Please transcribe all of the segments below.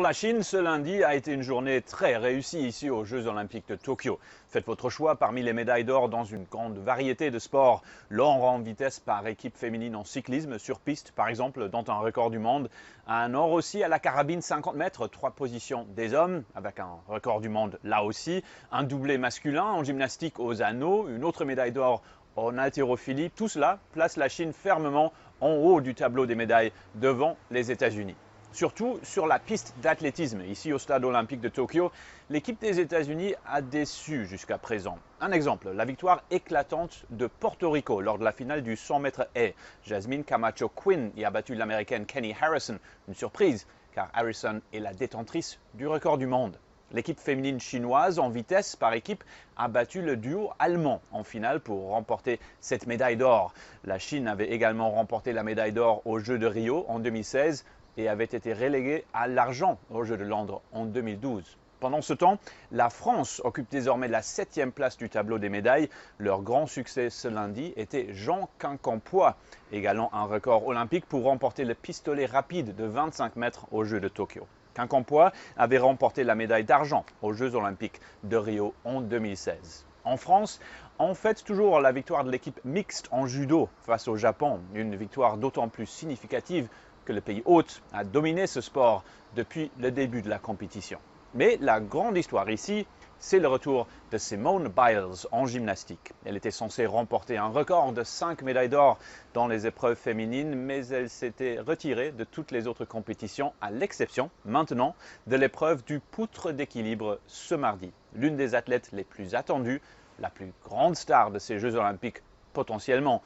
la Chine, ce lundi a été une journée très réussie ici aux Jeux Olympiques de Tokyo. Faites votre choix parmi les médailles d'or dans une grande variété de sports. L'or en vitesse par équipe féminine en cyclisme sur piste, par exemple, dont un record du monde. Un or aussi à la carabine 50 mètres, 3 positions des hommes, avec un record du monde là aussi. Un doublé masculin en gymnastique aux anneaux, une autre médaille d'or en haltérophilie. Tout cela place la Chine fermement en haut du tableau des médailles devant les États-Unis. Surtout sur la piste d'athlétisme, ici au stade olympique de Tokyo, l'équipe des États-Unis a déçu jusqu'à présent. Un exemple, la victoire éclatante de Porto Rico lors de la finale du 100 mètres haies. Jasmine Camacho Quinn y a battu l'américaine Kenny Harrison. Une surprise, car Harrison est la détentrice du record du monde. L'équipe féminine chinoise en vitesse par équipe a battu le duo allemand en finale pour remporter cette médaille d'or. La Chine avait également remporté la médaille d'or aux Jeux de Rio en 2016 et avait été reléguée à l'argent aux Jeux de Londres en 2012. Pendant ce temps, la France occupe désormais la 7e place du tableau des médailles. Leur grand succès ce lundi était Jean Quincampoix, égalant un record olympique pour remporter le pistolet rapide de 25 mètres aux Jeux de Tokyo. Quincampoix avait remporté la médaille d'argent aux Jeux olympiques de Rio en 2016. En France, on fête toujours la victoire de l'équipe mixte en judo face au Japon, une victoire d'autant plus significative que le pays hôte a dominé ce sport depuis le début de la compétition. Mais la grande histoire ici, c'est le retour de Simone Biles en gymnastique. Elle était censée remporter un record de 5 médailles d'or dans les épreuves féminines, mais elle s'était retirée de toutes les autres compétitions, à l'exception, maintenant, de l'épreuve du poutre d'équilibre ce mardi. L'une des athlètes les plus attendues, la plus grande star de ces Jeux olympiques potentiellement,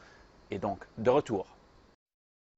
est donc de retour.